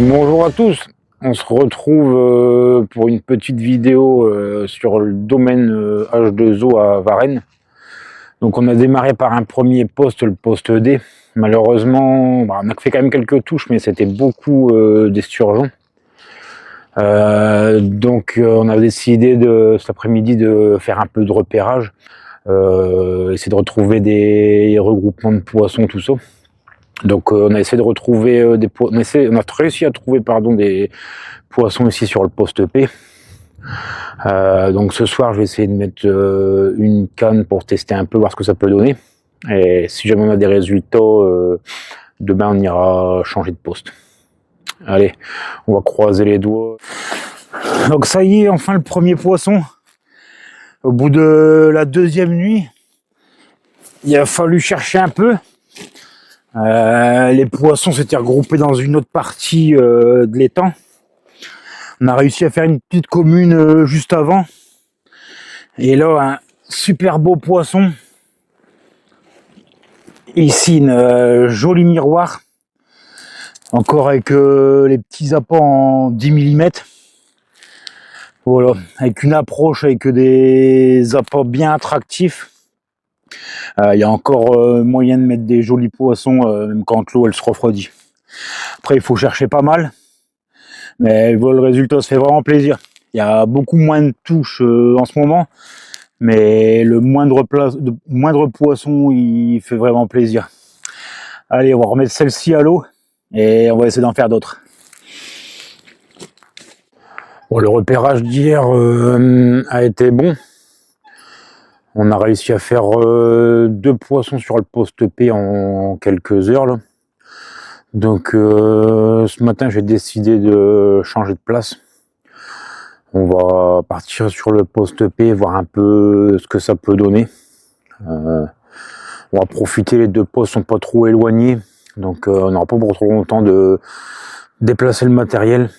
Donc bonjour à tous, on se retrouve pour une petite vidéo sur le domaine H2O à Varennes. Donc on a démarré par un premier poste, le poste D. Malheureusement, on a fait quand même quelques touches, mais c'était beaucoup d'esturgeons. On a décidé cet après-midi de faire un peu de repérage, essayer de retrouver des regroupements de poissons, tout ça. Donc on a essayé de retrouver on a réussi à trouver des poissons ici sur le poste P. Donc ce soir je vais essayer de mettre une canne pour tester un peu, voir ce que ça peut donner. Et si jamais on a des résultats, demain on ira changer de poste. Allez, on va croiser les doigts. Donc ça y est, enfin le premier poisson. Au bout de la deuxième nuit, il a fallu chercher un peu. Les poissons s'étaient regroupés dans une autre partie de l'étang. On a réussi à faire une petite commune juste avant. Et là, un super beau poisson. Ici, une jolie miroir. Encore avec les petits appâts en 10 mm. Voilà, avec une approche avec des appâts bien attractifs. Il y a encore moyen de mettre des jolis poissons, même quand l'eau elle se refroidit. Après, il faut chercher pas mal. Mais voilà, le résultat se fait vraiment plaisir. Il y a beaucoup moins de touches en ce moment. Mais le moindre poisson, il fait vraiment plaisir. Allez, on va remettre celle-ci à l'eau. Et on va essayer d'en faire d'autres. Bon, le repérage d'hier a été bon. On a réussi à faire 2 poissons sur le poste P en quelques heures. Là. Donc ce matin, j'ai décidé de changer de place. On va partir sur le poste P, voir un peu ce que ça peut donner. On va profiter, les 2 postes sont pas trop éloignés. Donc on n'aura pas pour trop longtemps de déplacer le matériel.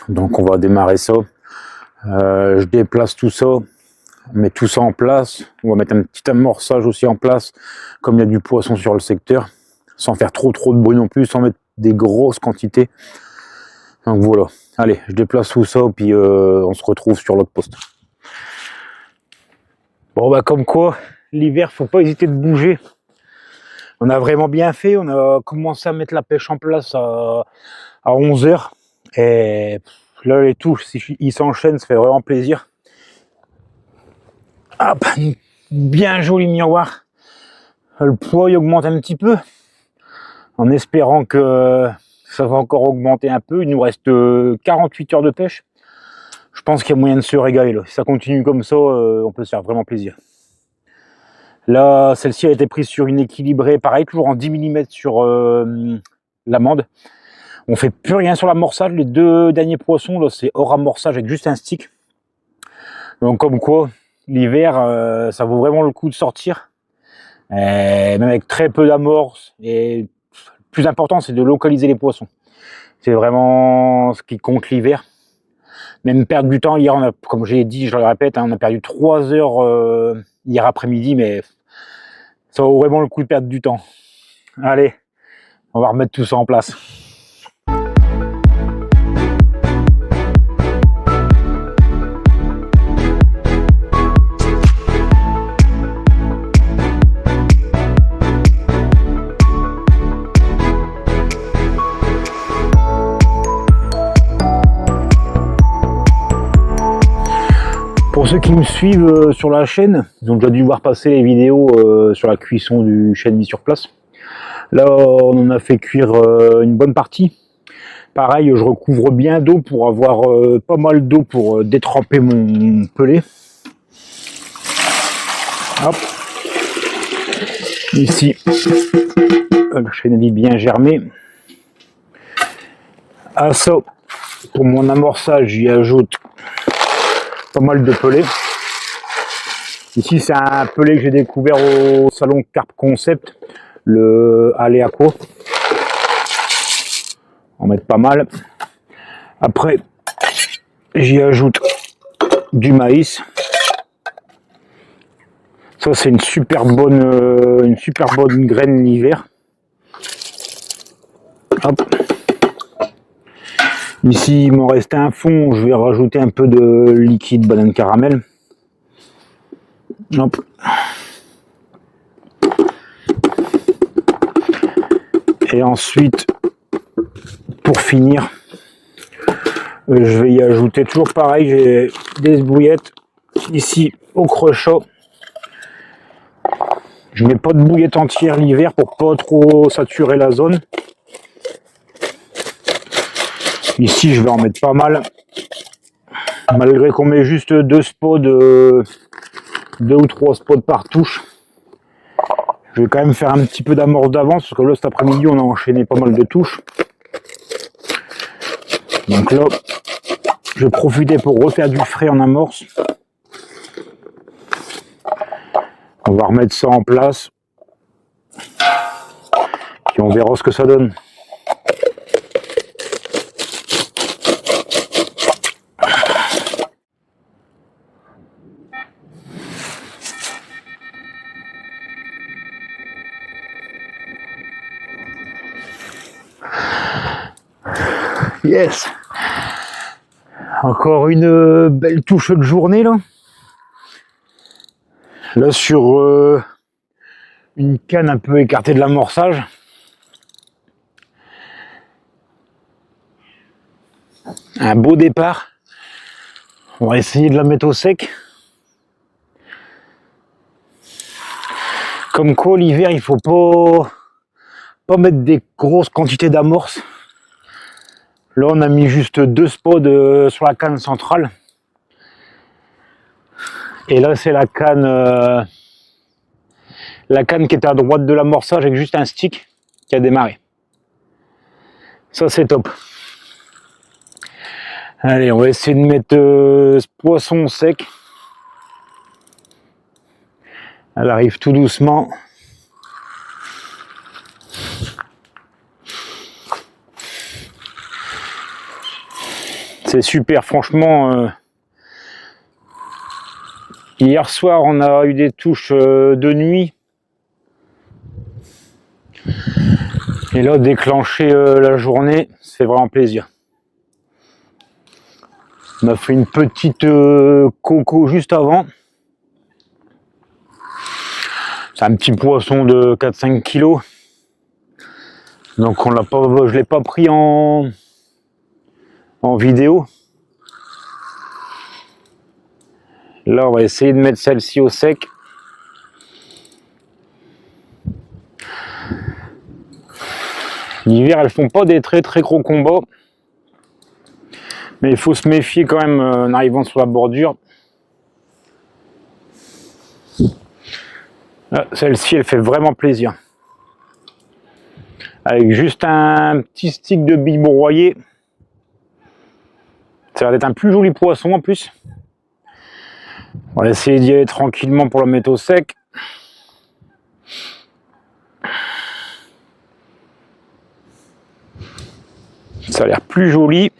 Donc on va démarrer ça. Je déplace tout ça. On met tout ça en place. On va mettre un petit amorçage aussi en place, comme il y a du poisson sur le secteur, sans faire trop de bruit non plus, sans mettre des grosses quantités. Donc voilà. Allez, je déplace tout ça, puis on se retrouve sur l'autre poste. Bon bah comme quoi, l'hiver, faut pas hésiter de bouger. On a vraiment bien fait. On a commencé à mettre la pêche en place à 11 h. Et là, les touches, ils s'enchaînent, ça fait vraiment plaisir. Hop, bien joli miroir. Le poids il augmente un petit peu, en espérant que ça va encore augmenter un peu. Il nous reste 48 heures de pêche. Je pense qu'il y a moyen de se régaler là. Si ça continue comme ça, on peut se faire vraiment plaisir. Là, celle-ci a été prise sur une équilibrée, pareil, toujours en 10 mm sur l'amande. On fait plus rien sur l'amorçage. Les 2 derniers poissons, là, c'est hors amorçage avec juste un stick. Donc comme quoi, l'hiver, ça vaut vraiment le coup de sortir. Même avec très peu d'amorce. Et le plus important, c'est de localiser les poissons. C'est vraiment ce qui compte l'hiver. Même perdre du temps, hier, comme j'ai dit, je le répète, on a perdu 3 heures hier après-midi, mais ça vaut vraiment le coup de perdre du temps. Allez, on va remettre tout ça en place. Pour ceux qui me suivent sur la chaîne, ils ont déjà dû voir passer les vidéos sur la cuisson du chêne mis sur place. Là, on en a fait cuire une bonne partie. Pareil, je recouvre bien d'eau pour avoir pas mal d'eau pour détremper mon pelé. Hop. Ici, le chêne est bien germé. À ça, pour mon amorçage, j'y ajoute pas mal de pelés. Ici, c'est un pelé que j'ai découvert au salon Carp Concept, le Aléaco. On va mettre pas mal. Après, j'y ajoute du maïs. Ça, c'est une super bonne graine l'hiver. Hop. Ici, il m'en restait un fond, je vais rajouter un peu de liquide banane caramel. Hop. Et ensuite, pour finir, je vais y ajouter toujours pareil, j'ai des bouillettes ici au crochet. Je mets pas de bouillette entière l'hiver pour pas trop saturer la zone. Ici, je vais en mettre pas mal. Malgré qu'on met juste 2 spots, 2 ou 3 spots par touche. Je vais quand même faire un petit peu d'amorce d'avance parce que là cet après-midi on a enchaîné pas mal de touches. Donc là, je vais profiter pour refaire du frais en amorce. On va remettre ça en place. Puis on verra ce que ça donne. Yes! Encore une belle touche de journée là. Là sur une canne un peu écartée de l'amorçage. Un beau départ. On va essayer de la mettre au sec. Comme quoi l'hiver il faut pas mettre des grosses quantités d'amorce. Là on a mis juste 2 spots sur la canne centrale. Et là c'est la canne qui était à droite de l'amorçage avec juste un stick qui a démarré. Ça c'est top. Allez, on va essayer de mettre ce poisson au sec. Elle arrive tout doucement. C'est super, franchement. Hier soir, on a eu des touches de nuit. Et là, déclencher la journée, ça fait vraiment plaisir. On a fait une petite coco juste avant. C'est un petit poisson de 4-5 kg. Donc on l'a pas, je ne l'ai pas pris en vidéo. Là, on va essayer de mettre celle-ci au sec. L'hiver, elles font pas des très gros combats. Mais il faut se méfier quand même en arrivant sur la bordure. Celle-ci, elle fait vraiment plaisir. Avec juste un petit stick de billes broyées. Ça a l'air d'être un plus joli poisson en plus. On va essayer d'y aller tranquillement pour la mettre au sec. Ça a l'air plus joli.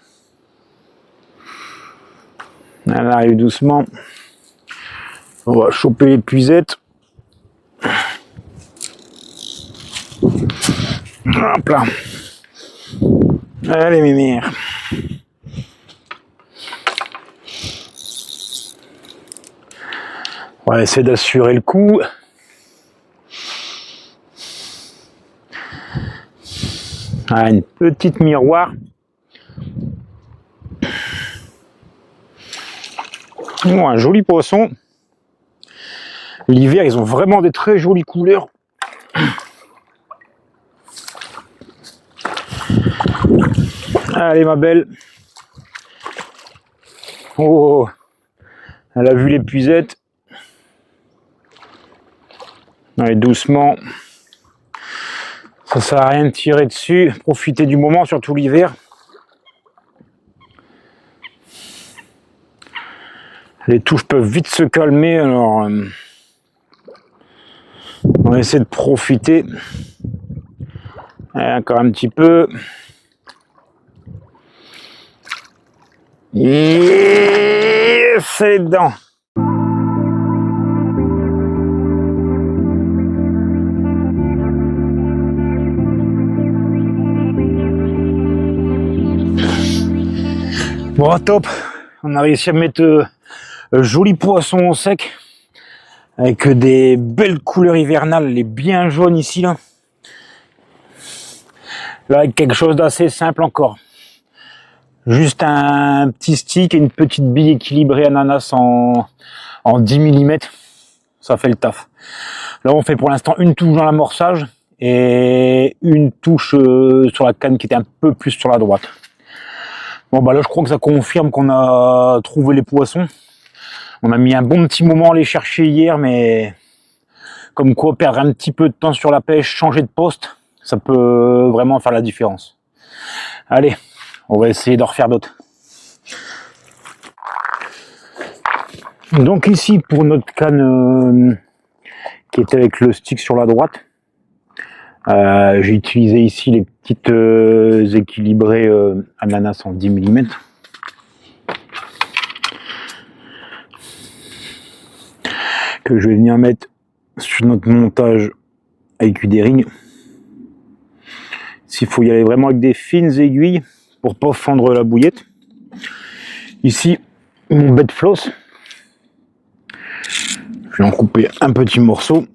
Elle arrive doucement. On va choper les puisettes. Hop là. Allez mes mères. On va essayer d'assurer le coup. Ah, une petite miroir. Oh, un joli poisson. L'hiver, ils ont vraiment des très jolies couleurs. Allez ma belle. Oh, elle a vu les puisettes. Allez, doucement. Ça sert à rien de tirer dessus. Profitez du moment, surtout l'hiver. Les touches peuvent vite se calmer, alors on va essayer de profiter. Allez, encore un petit peu. Et c'est dedans. Bon, top, on a réussi à mettre joli poisson au sec avec des belles couleurs hivernales, les bien jaunes ici là. Là, avec quelque chose d'assez simple encore. Juste un petit stick et une petite bille équilibrée ananas en 10 mm. Ça fait le taf. Là, on fait pour l'instant une touche dans l'amorçage et une touche sur la canne qui était un peu plus sur la droite. Bon, bah là, je crois que ça confirme qu'on a trouvé les poissons. On a mis un bon petit moment à les chercher hier, mais comme quoi perdre un petit peu de temps sur la pêche, changer de poste, ça peut vraiment faire la différence. Allez, on va essayer d'en refaire d'autres. Donc ici, pour notre canne qui était avec le stick sur la droite, j'ai utilisé ici les petites équilibrées ananas en 10 mm. Que je vais venir mettre sur notre montage avec des rings. S'il faut y aller vraiment avec des fines aiguilles pour pas fendre la bouillette. Ici, mon bed floss. Je vais en couper un petit morceau.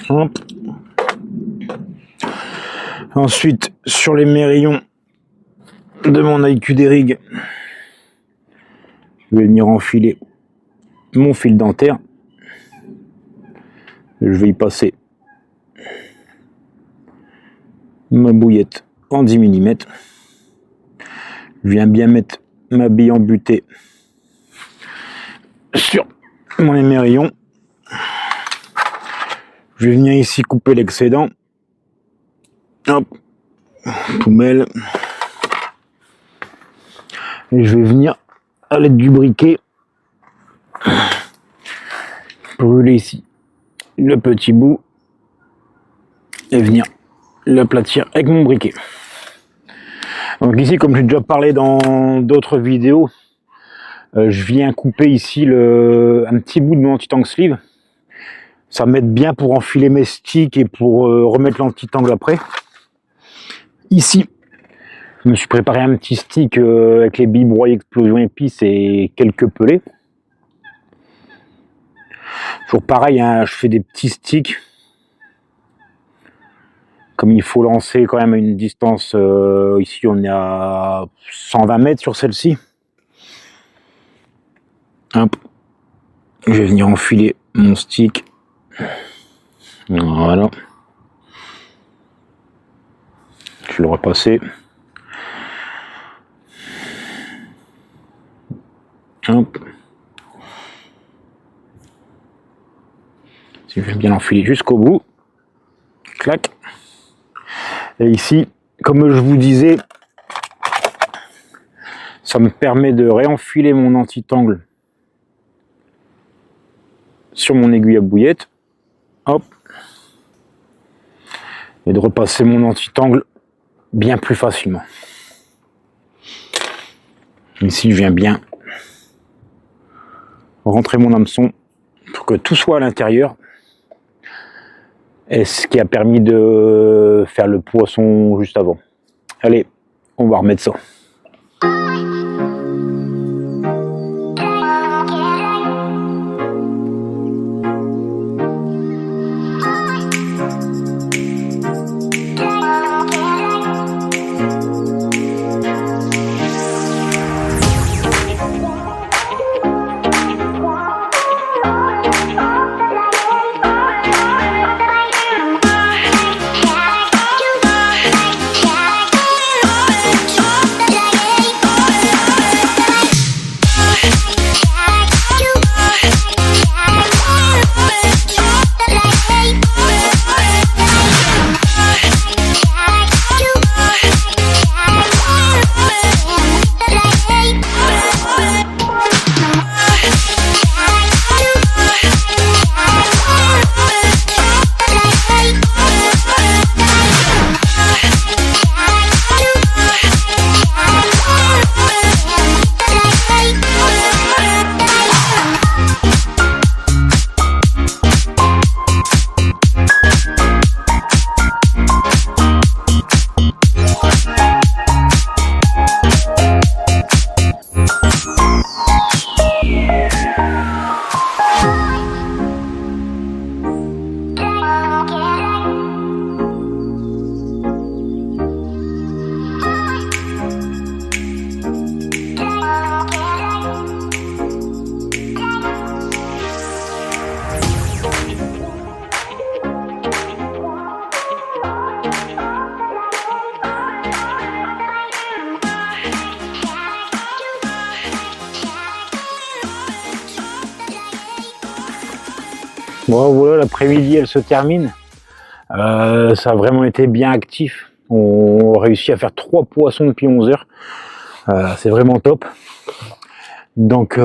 Hop. Ensuite, sur les mérillons de mon IQ des rigs, je vais venir enfiler mon fil dentaire. Je vais y passer ma bouillette en 10 mm. Je viens bien mettre ma bille en butée sur mon émerillon. Je vais venir ici couper l'excédent. Hop, poubelle. Et je vais venir à l'aide du briquet brûler ici le petit bout et venir l'aplatir avec mon briquet. Donc ici, comme j'ai déjà parlé dans d'autres vidéos, je viens couper ici un petit bout de mon anti-tank sleeve. Ça m'aide bien pour enfiler mes sticks et pour remettre l'anti-tangle après. Ici, je me suis préparé un petit stick avec les billes broyées explosion épices et quelques pelets. Toujours pareil, hein, je fais des petits sticks. Comme il faut lancer quand même à une distance, ici on est à 120 mètres sur celle-ci. Hop. Je vais venir enfiler mon stick. Voilà. Je vais le repasser. Hop. Je vais bien l'enfiler jusqu'au bout. Clac. Et ici, comme je vous disais, ça me permet de réenfiler mon anti-tangle sur mon aiguille à bouillette. Hop. Et de repasser mon anti-tangle bien plus facilement. Ici, je viens bien rentrer mon hameçon pour que tout soit à l'intérieur. Et ce qui a permis de faire le poisson juste avant. Allez, on va remettre ça. Bon voilà, l'après-midi elle se termine. Ça a vraiment été bien actif. On réussit à faire 3 poissons depuis 11 heures. C'est vraiment top. Donc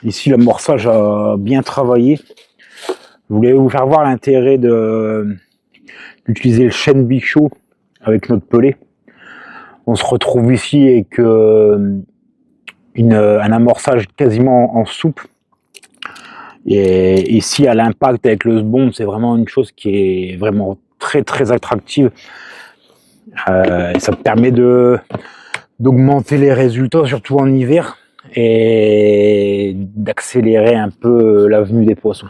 ici l'amorçage a bien travaillé. Je voulais vous faire voir l'intérêt d'utiliser le chêne bichot avec notre pelé. On se retrouve ici avec un amorçage quasiment en souple. Et ici à l'impact avec le sbombe, c'est vraiment une chose qui est vraiment très très attractive. Ça permet d'augmenter les résultats, surtout en hiver, et d'accélérer un peu la venue des poissons.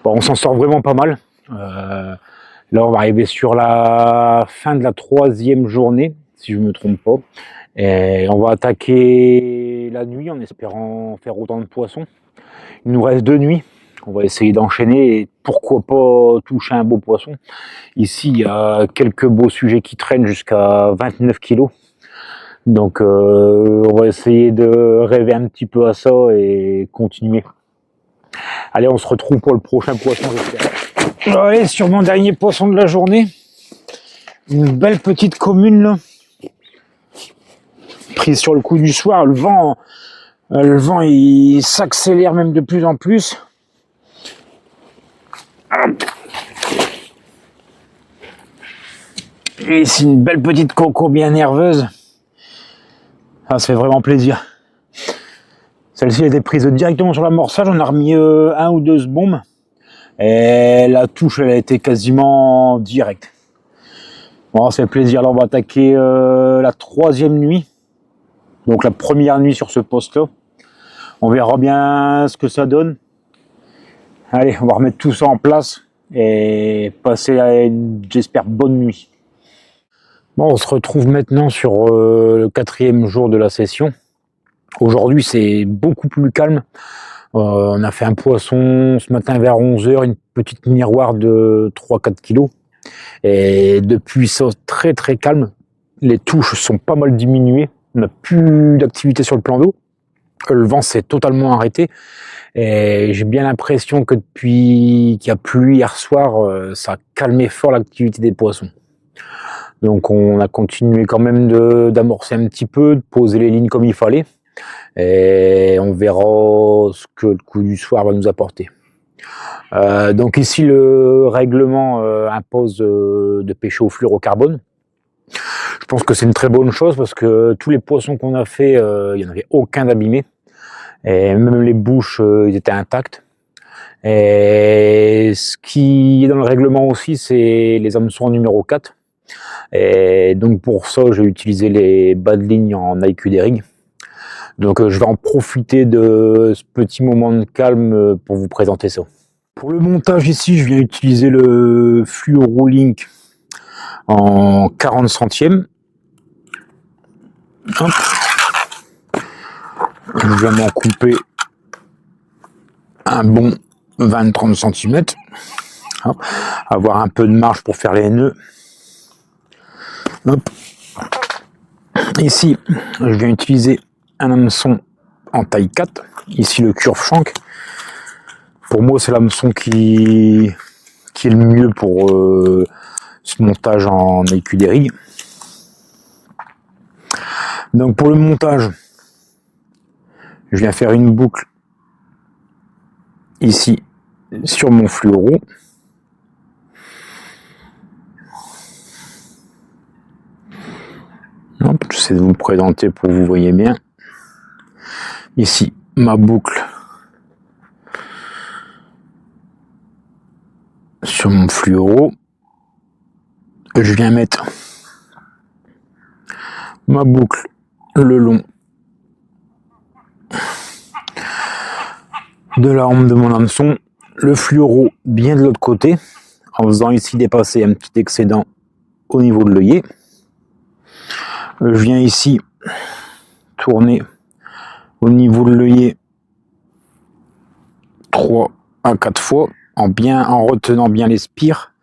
Bon, on s'en sort vraiment pas mal. Là, on va arriver sur la fin de la 3e journée, si je me trompe pas. Et on va attaquer la nuit en espérant faire autant de poissons. Il nous reste 2 nuits. On va essayer d'enchaîner et pourquoi pas toucher un beau poisson. Ici, il y a quelques beaux sujets qui traînent jusqu'à 29 kg. Donc, on va essayer de rêver un petit peu à ça et continuer. Allez, on se retrouve pour le prochain poisson, j'espère. Allez, sur mon dernier poisson de la journée. Une belle petite commune, là. Prise sur le coup du soir. Le vent il s'accélère même de plus en plus. Et ici, une belle petite coco bien nerveuse. Ça fait vraiment plaisir. Celle-ci a été prise directement sur l'amorçage. On a remis 1 ou 2 sbombes. Et la touche, elle a été quasiment directe. Bon, ça fait plaisir. Là, on va attaquer la 3e nuit. Donc la première nuit sur ce poste-là. On verra bien ce que ça donne. Allez, on va remettre tout ça en place et passer à une, j'espère, bonne nuit. Bon, on se retrouve maintenant sur le 4e jour de la session. Aujourd'hui, c'est beaucoup plus calme. On a fait un poisson ce matin vers 11 h, une petite miroir de 3-4 kg. Et depuis ça, très très calme. Les touches sont pas mal diminuées. On n'a plus d'activité sur le plan d'eau. Le vent s'est totalement arrêté. Et j'ai bien l'impression que depuis qu'il y a plu hier soir, ça a calmé fort l'activité des poissons. Donc on a continué quand même d'amorcer un petit peu, de poser les lignes comme il fallait. Et on verra ce que le coup du soir va nous apporter. Donc ici le règlement impose de pêcher au fluorocarbone. Je pense que c'est une très bonne chose parce que tous les poissons qu'on a fait, il n'y en avait aucun d'abîmé. Et même les bouches, ils étaient intactes. Et ce qui est dans le règlement aussi, c'est les hameçons en numéro 4. Et donc pour ça, j'ai utilisé les bas de ligne en IQ des rigs. Donc je vais en profiter de ce petit moment de calme pour vous présenter ça. Pour le montage ici, je viens utiliser le Fluorolink en 40 centièmes. Hop. Je viens m'en couper un bon 20-30 cm. Hop. Avoir un peu de marge pour faire les nœuds. Hop. Ici, je viens utiliser un hameçon en taille 4. Ici, le Curve Shank. Pour moi, c'est l'hameçon qui est le mieux pour ce montage en IQ des rigs. Donc, pour le montage, je viens faire une boucle ici sur mon fluoro. J'essaie de vous le présenter pour que vous voyez bien. Ici, ma boucle sur mon fluoro. Je viens mettre ma boucle le long de l'arme de mon hameçon, le fluoro bien de l'autre côté, en faisant ici dépasser un petit excédent au niveau de l'œillet. Je viens ici tourner au niveau de l'œillet 3 à 4 fois en retenant bien les spires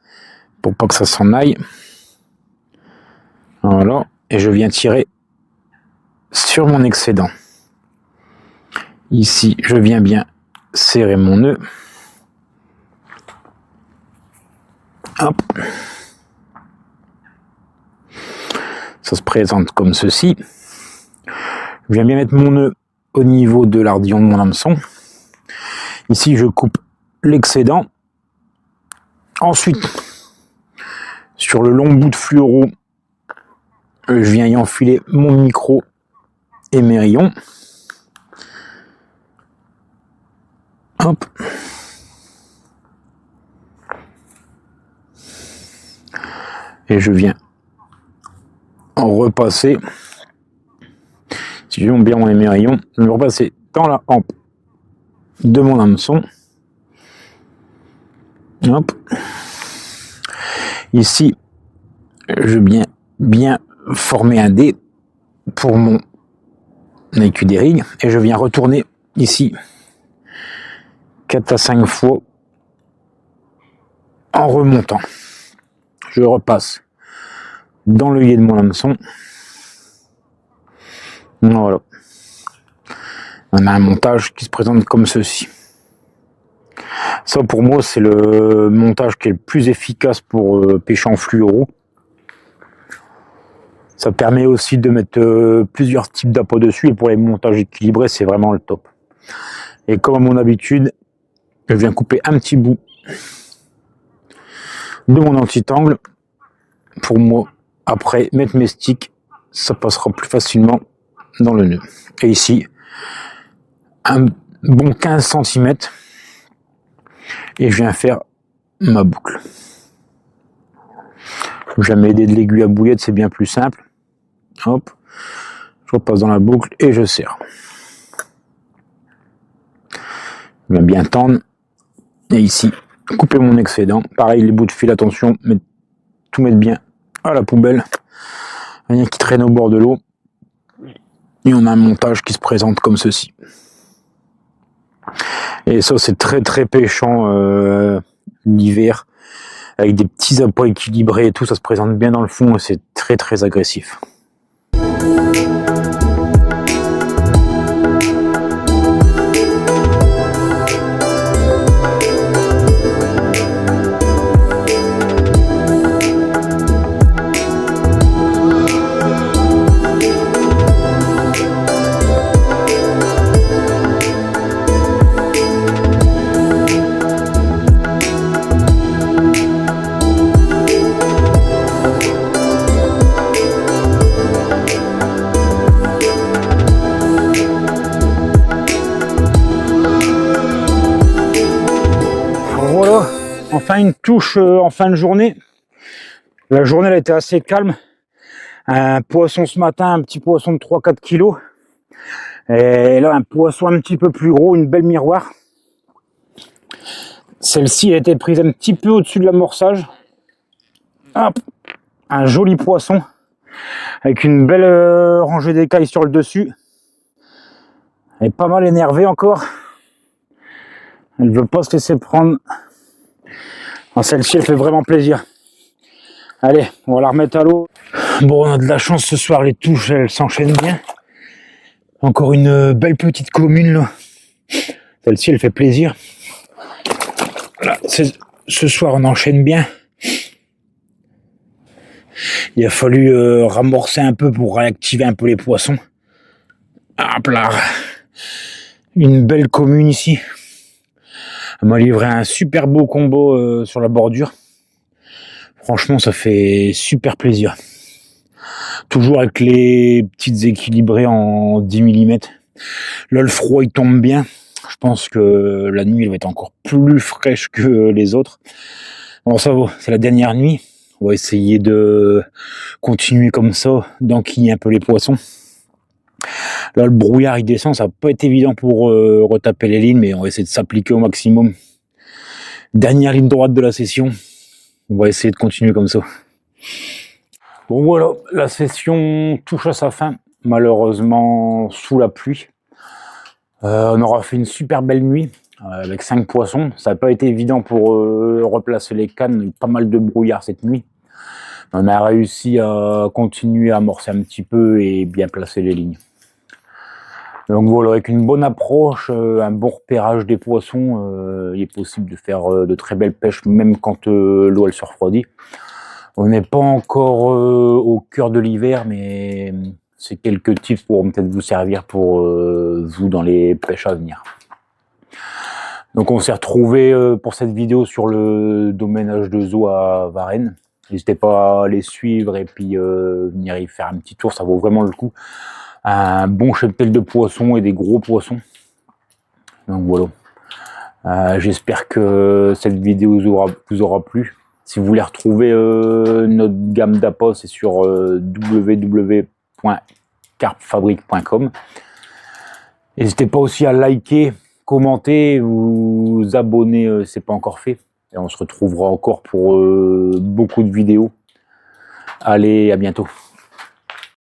pour pas que ça s'en aille. Voilà, et je viens tirer sur mon excédent. Ici, je viens bien serrer mon nœud. Hop. Ça se présente comme ceci. Je viens bien mettre mon nœud au niveau de l'ardillon de mon hameçon. Ici, je coupe l'excédent. Ensuite, sur le long bout de fluoro, je viens y enfiler mon micro et mes rayons. Hop. Et je viens en repasser, si je monte bien mes rayons, je vais repasser dans la hampe de mon hameçon. Hop. Ici, je viens bien former un dé pour mon écu des rigues et je viens retourner ici 4 à 5 fois en remontant. Je repasse dans l'œillet de mon hameçon. Voilà. On a un montage qui se présente comme ceci. Ça pour moi c'est le montage qui est le plus efficace pour pêcher en fluoro. Ça permet aussi de mettre plusieurs types d'appâts dessus et pour les montages équilibrés c'est vraiment le top. Et comme à mon habitude, je viens couper un petit bout de mon anti-tangle pour moi après mettre mes sticks, ça passera plus facilement dans le nœud. Et ici un bon 15 cm et je viens faire ma boucle. Jamais aider de l'aiguille à bouillette, c'est bien plus simple. Hop, je repasse dans la boucle et je serre. Je viens bien tendre et ici couper mon excédent. Pareil, les bouts de fil, attention, tout mettre bien à la poubelle. Rien qui traîne au bord de l'eau. Et on a un montage qui se présente comme ceci. Et ça c'est très très pêchant l'hiver avec des petits appâts équilibrés et tout, ça se présente bien dans le fond et c'est très très agressif. Voilà, enfin une touche en fin de journée. La journée elle a été assez calme. Un poisson ce matin, un petit poisson de 3-4 kg. Et là un poisson un petit peu plus gros, une belle miroir. Celle-ci a été prise un petit peu au-dessus de l'amorçage. Hop, un joli poisson avec une belle rangée d'écailles sur le dessus. Elle est pas mal énervée encore. Elle veut pas se laisser prendre. Celle-ci elle fait vraiment plaisir. Allez, on va la remettre à l'eau. Bon, on a de la chance ce soir, les touches elles s'enchaînent bien. Encore une belle petite commune là. Celle-ci elle fait plaisir. Voilà, ce soir on enchaîne bien. Il a fallu ramorcer un peu pour réactiver un peu les poissons. Hop là. Une belle commune ici. Elle m'a livré un super beau combo sur la bordure. Franchement, ça fait super plaisir. Toujours avec les petites équilibrées en 10 mm. Là, le froid, il tombe bien. Je pense que la nuit, elle va être encore plus fraîche que les autres. Bon, ça va, c'est la dernière nuit. On va essayer de continuer comme ça, d'enquiller un peu les poissons. Là, le brouillard, il descend. Ça n'a pas été évident pour retaper les lignes, mais on va essayer de s'appliquer au maximum. Dernière ligne droite de la session. On va essayer de continuer comme ça. Bon voilà, la session touche à sa fin, malheureusement sous la pluie. On aura fait une super belle nuit avec 5 poissons. Ça n'a pas été évident pour replacer les cannes, il y a eu pas mal de brouillard cette nuit. On a réussi à continuer à amorcer un petit peu et bien placer les lignes. Donc voilà, avec une bonne approche, un bon repérage des poissons, il est possible de faire de très belles pêches, même quand l'eau elle se refroidit. On n'est pas encore au cœur de l'hiver, mais c'est quelques tips pour peut-être vous servir pour vous dans les pêches à venir. Donc on s'est retrouvé pour cette vidéo sur le domaine H2O à Varennes. N'hésitez pas à les suivre et puis venir y faire un petit tour, ça vaut vraiment le coup. Un bon cheptel de poissons et des gros poissons. Donc voilà. J'espère que cette vidéo vous aura plu. Si vous voulez retrouver notre gamme d'appâts, c'est sur www.carpfabrique.com. N'hésitez pas aussi à liker, commenter, vous abonner, c'est pas encore fait. Et on se retrouvera encore pour beaucoup de vidéos. Allez, à bientôt.